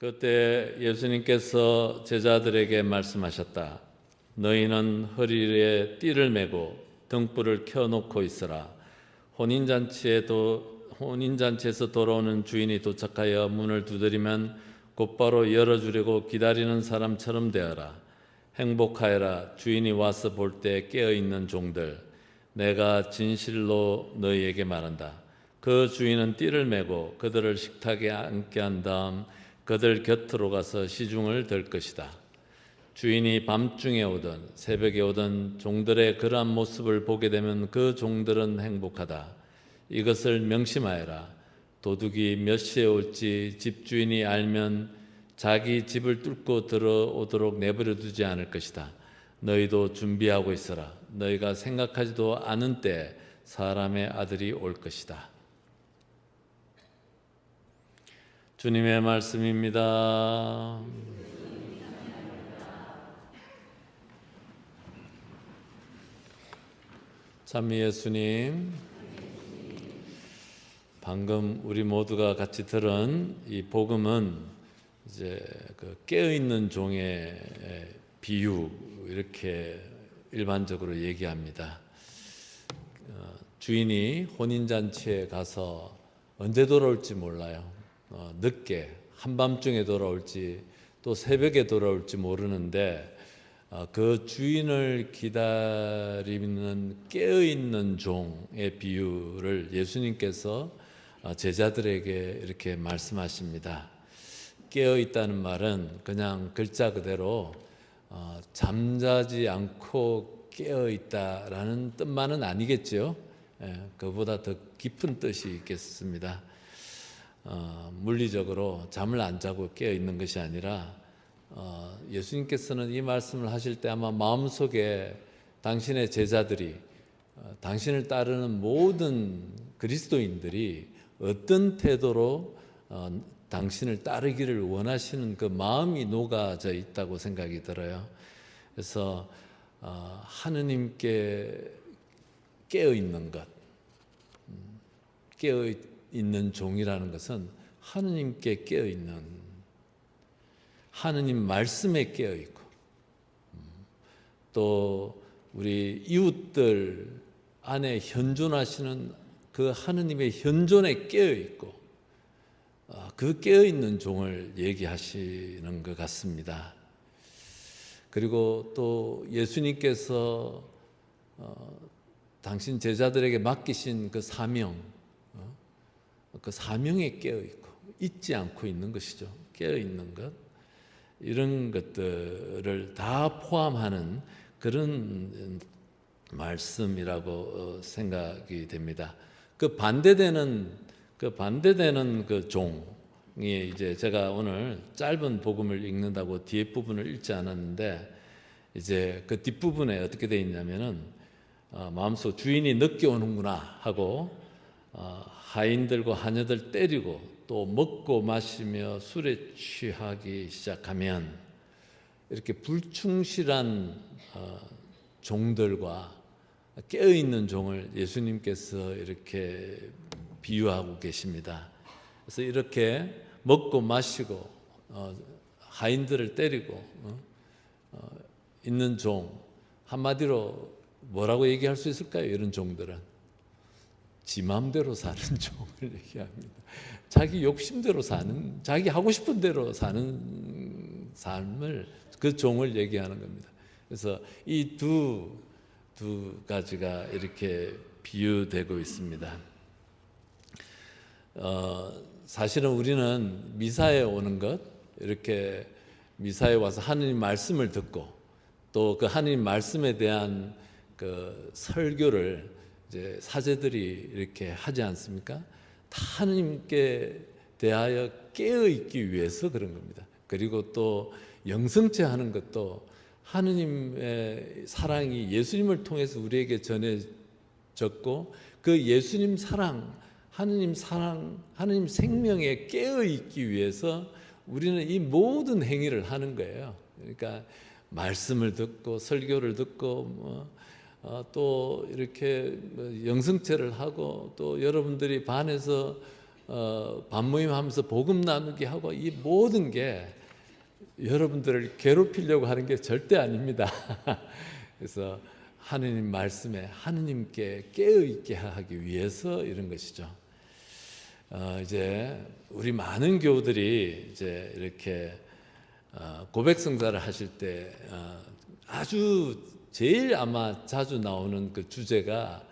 그때 예수님께서 제자들에게 말씀하셨다. 너희는 허리에 띠를 메고 등불을 켜놓고 있으라. 혼인잔치에서 돌아오는 주인이 도착하여 문을 두드리면 곧바로 열어주려고 기다리는 사람처럼 되어라. 행복하여라. 주인이 와서 볼 때 깨어있는 종들. 내가 진실로 너희에게 말한다. 그 주인은 띠를 메고 그들을 식탁에 앉게 한 다음 그들 곁으로 가서 시중을 들 것이다. 주인이 밤중에 오든 새벽에 오든 종들의 그러한 모습을 보게 되면 그 종들은 행복하다. 이것을 명심하여라. 도둑이 몇 시에 올지 집주인이 알면 자기 집을 뚫고 들어오도록 내버려 두지 않을 것이다. 너희도 준비하고 있어라. 너희가 생각하지도 않은 때 사람의 아들이 올 것이다. 주님의 말씀입니다. 참 예수님, 방금 우리 모두가 같이 들은 이 복음은 이제 그 깨어있는 종의 비유 이렇게 일반적으로 얘기합니다. 주인이 혼인잔치에 가서 언제 돌아올지 몰라요. 늦게 한밤중에 돌아올지 또 새벽에 돌아올지 모르는데 그 주인을 기다리는 깨어있는 종의 비유를 예수님께서 제자들에게 이렇게 말씀하십니다. 깨어있다는 말은 그냥 글자 그대로 잠자지 않고 깨어있다라는 뜻만은 아니겠죠. 그보다 더 깊은 뜻이 있겠습니다. 물리적으로 잠을 안 자고 깨어있는 것이 아니라 예수님께서는 이 말씀을 하실 때 아마 마음속에 당신의 제자들이 당신을 따르는 모든 그리스도인들이 어떤 태도로 당신을 따르기를 원하시는 그 마음이 녹아져 있다고 생각이 들어요. 그래서 하느님께 깨어있는 것, 깨어있는 종이라는 것은 하느님께 깨어있는, 하느님 말씀에 깨어있고 또 우리 이웃들 안에 현존하시는 그 하느님의 현존에 깨어있고 그 깨어있는 종을 얘기하시는 것 같습니다. 그리고 또 예수님께서 당신 제자들에게 맡기신 그 사명, 그 사명에 깨어있고 잊지 않고 있는 것이죠. 깨어있는 것, 이런 것들을 다 포함하는 그런 말씀이라고 생각이 됩니다. 그 반대되는 그 종이 이제 제가 오늘 짧은 복음을 읽는다고 뒤에 부분을 읽지 않았는데 이제 그 뒷부분에 어떻게 되어 있냐면은 마음속 주인이 늦게 오는구나 하고 하인들과 하녀들 때리고 또 먹고 마시며 술에 취하기 시작하면 이렇게 불충실한 종들과 깨어있는 종을 예수님께서 이렇게 비유하고 계십니다. 그래서 이렇게 먹고 마시고 하인들을 때리고 있는 종, 한마디로 뭐라고 얘기할 수 있을까요? 이런 종들은 지 마음대로 사는 종을 얘기합니다. 자기 욕심대로 사는, 자기 하고 싶은 대로 사는 삶을, 그 종을 얘기하는 겁니다. 그래서 이 두 가지가 이렇게 비유되고 있습니다. 사실은 우리는 미사에 오는 것, 이렇게 미사에 와서 하느님 말씀을 듣고 또 그 하느님 말씀에 대한 그 설교를 이제 사제들이 이렇게 하지 않습니까? 다 하느님께 대하여 깨어 있기 위해서 그런 겁니다. 그리고 또 영성체 하는 것도 하느님의 사랑이 예수님을 통해서 우리에게 전해졌고 그 예수님 사랑, 하느님 생명에 깨어 있기 위해서 우리는 이 모든 행위를 하는 거예요. 그러니까 말씀을 듣고 설교를 듣고 또 이렇게 영성체를 하고 또 여러분들이 반에서 반모임하면서 복음 나누기 하고 이 모든 게 여러분들을 괴롭히려고 하는 게 절대 아닙니다. 그래서 하느님 말씀에 하느님께 깨어있게 하기 위해서 이런 것이죠. 이제 우리 많은 교우들이 이제 이렇게 고백성사를 하실 때 아주 제일 아마 자주 나오는 그 주제가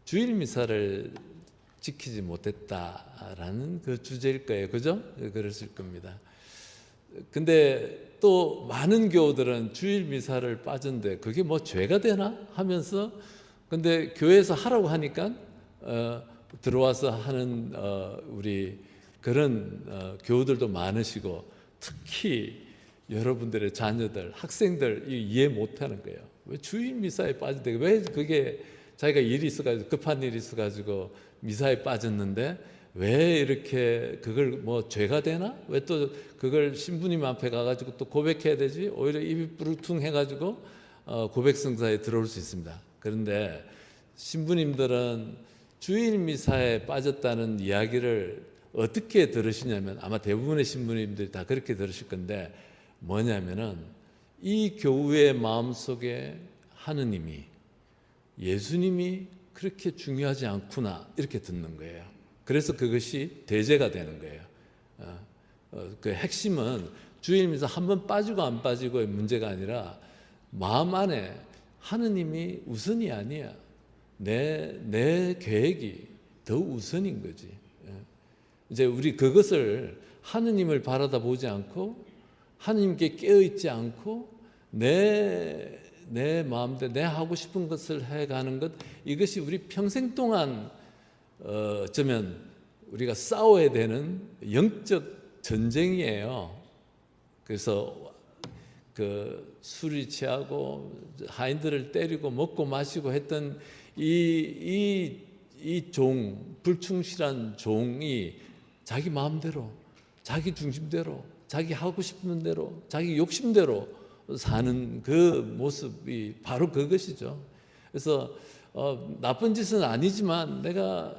주일 미사를 지키지 못했다라는 그 주제일 거예요. 그죠? 그랬을 겁니다. 근데 또 많은 교우들은 주일 미사를 빠진데 그게 뭐 죄가 되나 하면서 근데 교회에서 하라고 하니까 들어와서 하는 우리 그런 교우들도 많으시고 특히 여러분들의 자녀들, 학생들 이해 못하는 거예요. 왜 주일 미사에 빠진대? 왜 그게 자기가 일이 있어가지고 급한 일이 있어가지고 미사에 빠졌는데 왜 이렇게 그걸 뭐 죄가 되나? 왜 또 그걸 신부님 앞에 가가지고 또 고백해야 되지? 오히려 입이 부르퉁 해가지고 고백성사에 들어올 수 있습니다. 그런데 신부님들은 주일 미사에 빠졌다는 이야기를 어떻게 들으시냐면 아마 대부분의 신부님들이 다 그렇게 들으실 건데 뭐냐면은 이 교우의 마음속에 하느님이 예수님이 그렇게 중요하지 않구나 이렇게 듣는 거예요. 그래서 그것이 대제가 되는 거예요. 그 핵심은 주일 미사 한 번 빠지고 안 빠지고의 문제가 아니라 마음 안에 하느님이 우선이 아니야. 내 계획이 더 우선인 거지. 이제 우리 그것을 하느님을 바라다 보지 않고 하느님께 깨어있지 않고 내 마음대로 내 하고 싶은 것을 해가는 것 이것이 우리 평생 동안 어쩌면 우리가 싸워야 되는 영적 전쟁이에요. 그래서 그 술이 취하고 하인들을 때리고 먹고 마시고 했던 이 불충실한 종이 자기 마음대로, 자기 중심대로, 자기 하고 싶은 대로, 자기 욕심대로 사는 그 모습이 바로 그것이죠. 그래서 나쁜 짓은 아니지만 내가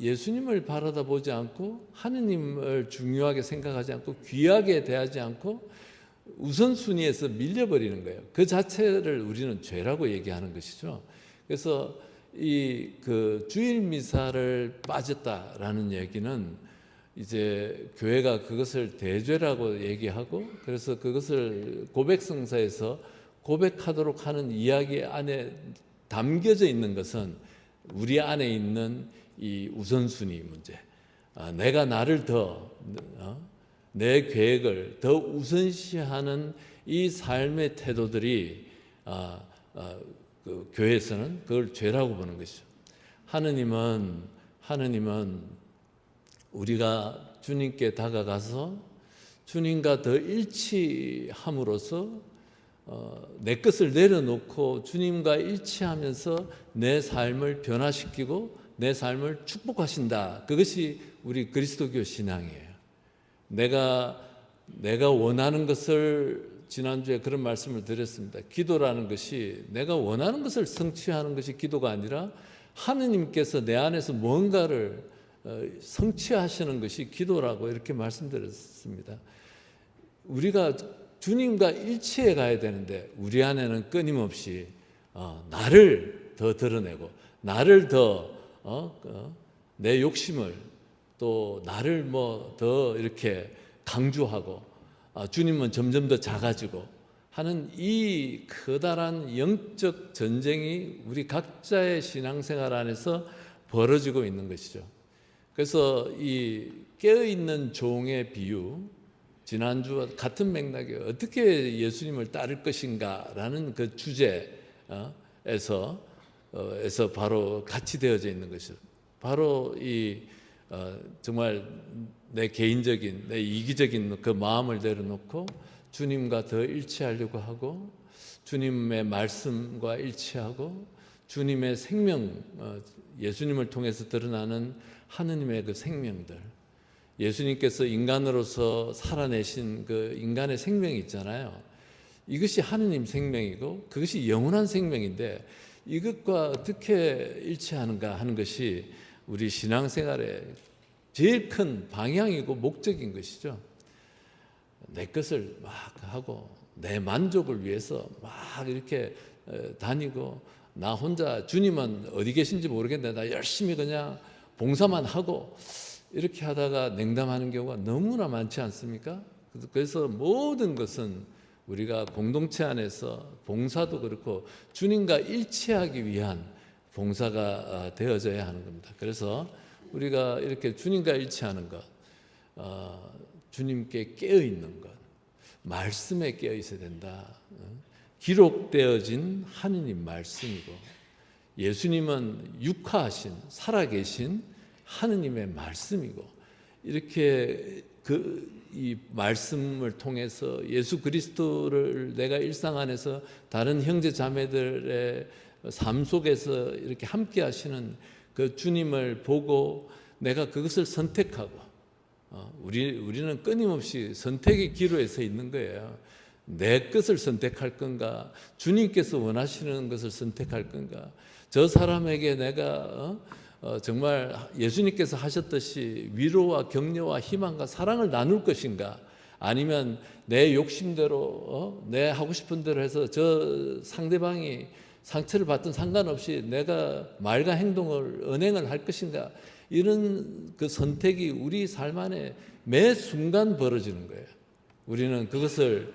예수님을 바라다 보지 않고 하느님을 중요하게 생각하지 않고 귀하게 대하지 않고 우선순위에서 밀려버리는 거예요. 그 자체를 우리는 죄라고 얘기하는 것이죠. 그래서 그 주일 미사를 빠졌다라는 얘기는 이제 교회가 그것을 대죄라고 얘기하고 그래서 그것을 고백성사에서 고백하도록 하는 이야기 안에 담겨져 있는 것은 우리 안에 있는 이 우선순위 문제. 내가 나를 더 내 계획을 더 우선시하는 이 삶의 태도들이 그 교회에서는 그걸 죄라고 보는 것이죠. 하느님은 우리가 주님께 다가가서 주님과 더 일치함으로써 내 것을 내려놓고 주님과 일치하면서 내 삶을 변화시키고 내 삶을 축복하신다. 그것이 우리 그리스도교 신앙이에요. 내가 원하는 것을 지난주에 그런 말씀을 드렸습니다. 기도라는 것이 내가 원하는 것을 성취하는 것이 기도가 아니라 하느님께서 내 안에서 뭔가를 성취하시는 것이 기도라고 이렇게 말씀드렸습니다. 우리가 주님과 일치해 가야 되는데 우리 안에는 끊임없이 나를 더 드러내고 나를 더 내 욕심을 또 나를 뭐 더 이렇게 강조하고 주님은 점점 더 작아지고 하는 이 커다란 영적 전쟁이 우리 각자의 신앙생활 안에서 벌어지고 있는 것이죠. 그래서 이 깨어있는 종의 비유 지난주와 같은 맥락에 어떻게 예수님을 따를 것인가라는 그 주제에서 바로 같이 되어져 있는 것이죠. 바로 정말 내 개인적인 내 이기적인 그 마음을 내려놓고 주님과 더 일치하려고 하고 주님의 말씀과 일치하고 주님의 생명 예수님을 통해서 드러나는 하느님의 그 생명들 예수님께서 인간으로서 살아내신 그 인간의 생명이 있잖아요. 이것이 하느님 생명이고 그것이 영원한 생명인데 이것과 어떻게 일치하는가 하는 것이 우리 신앙생활의 제일 큰 방향이고 목적인 것이죠. 내 것을 막 하고 내 만족을 위해서 막 이렇게 다니고, 나 혼자 주님은 어디 계신지 모르겠는데 나 열심히 그냥 봉사만 하고 이렇게 하다가 냉담하는 경우가 너무나 많지 않습니까? 그래서 모든 것은 우리가 공동체 안에서 봉사도 그렇고 주님과 일치하기 위한 봉사가 되어져야 하는 겁니다. 그래서 우리가 이렇게 주님과 일치하는 것, 주님께 깨어있는 것, 말씀에 깨어있어야 된다. 기록되어진 하느님 말씀이고, 예수님은 육화하신 살아계신 하느님의 말씀이고, 이렇게 이 말씀을 통해서 예수 그리스도를 내가 일상 안에서 다른 형제 자매들의 삶 속에서 이렇게 함께 하시는 그 주님을 보고 내가 그것을 선택하고, 우리는 끊임없이 선택의 기로에 서 있는 거예요. 내 것을 선택할 건가, 주님께서 원하시는 것을 선택할 건가, 저 사람에게 내가 정말 예수님께서 하셨듯이 위로와 격려와 희망과 사랑을 나눌 것인가, 아니면 내 욕심대로 내 하고 싶은 대로 해서 저 상대방이 상처를 받든 상관없이 내가 말과 행동을 언행을 할 것인가, 이런 그 선택이 우리 삶 안에 매 순간 벌어지는 거예요. 우리는 그것을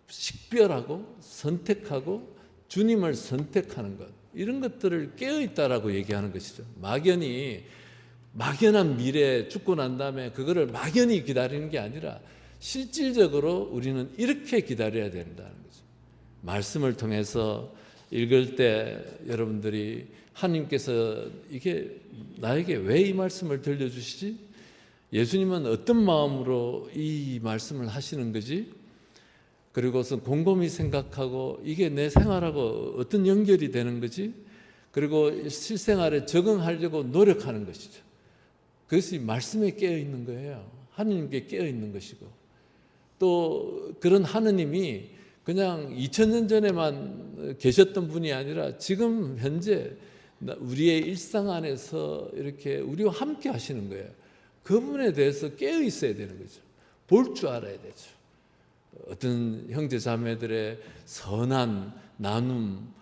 식별하고 선택하고 주님을 선택하는 것, 이런 것들을 깨어있다라고 얘기하는 것이죠. 막연한 미래에 죽고 난 다음에 그거를 막연히 기다리는 게 아니라 실질적으로 우리는 이렇게 기다려야 된다는 거죠. 말씀을 통해서 읽을 때 여러분들이 하나님께서 이게 나에게 왜 이 말씀을 들려주시지? 예수님은 어떤 마음으로 이 말씀을 하시는 거지? 그리고서 곰곰이 생각하고 이게 내 생활하고 어떤 연결이 되는 거지? 그리고 실생활에 적응하려고 노력하는 것이죠. 그것이 말씀에 깨어 있는 거예요. 하느님께 깨어 있는 것이고, 또 그런 하느님이 그냥 2000년 전에만 계셨던 분이 아니라 지금 현재 우리의 일상 안에서 이렇게 우리와 함께 하시는 거예요. 그분에 대해서 깨어 있어야 되는 거죠. 볼 줄 알아야 되죠. 어떤 형제 자매들의 선한 나눔,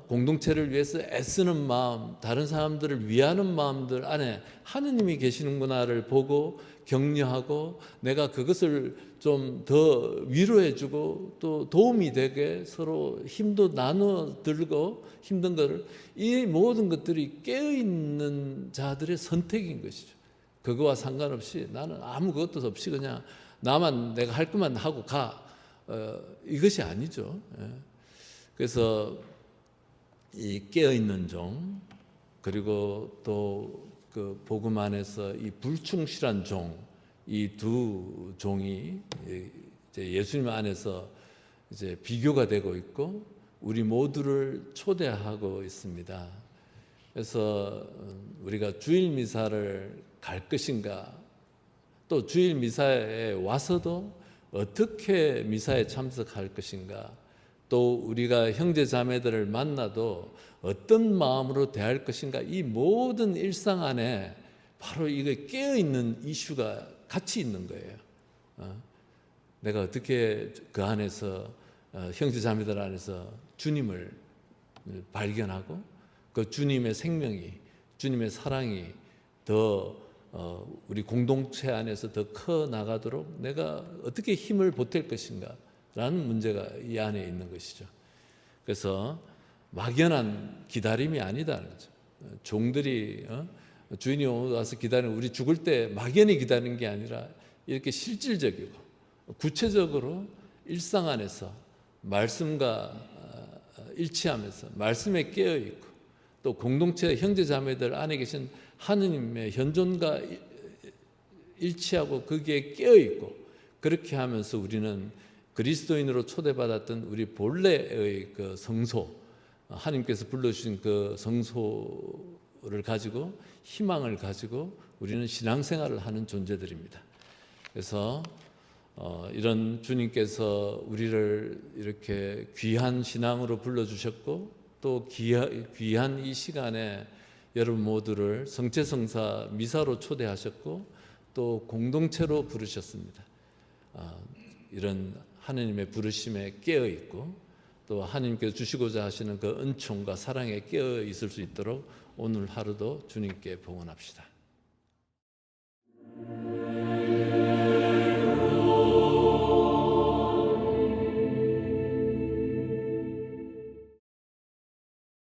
공동체를 위해서 애쓰는 마음, 다른 사람들을 위하는 마음들 안에 하느님이 계시는구나를 보고 격려하고, 내가 그것을 좀 더 위로해주고 또 도움이 되게 서로 힘도 나누어 들고 힘든 것을, 이 모든 것들이 깨어있는 자들의 선택인 것이죠. 그거와 상관없이 나는 아무것도 없이 그냥 나만 내가 할 것만 하고 가, 이것이 아니죠. 그래서 이 깨어있는 종, 그리고 또 그 복음 안에서 이 불충실한 종, 이 두 종이 이제 예수님 안에서 이제 비교가 되고 있고 우리 모두를 초대하고 있습니다. 그래서 우리가 주일 미사를 갈 것인가, 또 주일 미사에 와서도 어떻게 미사에 참석할 것인가, 또 우리가 형제 자매들을 만나도 어떤 마음으로 대할 것인가, 이 모든 일상 안에 바로 이거 깨어있는 이슈가 같이 있는 거예요. 내가 어떻게 그 안에서 형제 자매들 안에서 주님을 발견하고 그 주님의 생명이, 주님의 사랑이 더 우리 공동체 안에서 더 커 나가도록 내가 어떻게 힘을 보탤 것인가 라는 문제가 이 안에 있는 것이죠. 그래서 막연한 기다림이 아니다는 거죠. 종들이 주인이 와서 기다리는, 우리 죽을 때 막연히 기다리는 게 아니라 이렇게 실질적이고 구체적으로 일상 안에서 말씀과 일치하면서 말씀에 깨어있고, 또 공동체 형제 자매들 안에 계신 하느님의 현존과 일치하고 거기에 깨어있고, 그렇게 하면서 우리는 그리스도인으로 초대받았던 우리 본래의 그 성소, 하나님께서 불러주신 그 성소를 가지고 희망을 가지고 우리는 신앙생활을 하는 존재들입니다. 그래서 이런 주님께서 우리를 이렇게 귀한 신앙으로 불러주셨고, 또 귀한 이 시간에 여러분 모두를 성체성사 미사로 초대하셨고 또 공동체로 부르셨습니다. 이런 하나님의 부르심에 깨어 있고 또 하나님께서 주시고자 하시는 그 은총과 사랑에 깨어 있을 수 있도록 오늘 하루도 주님께 봉헌합시다.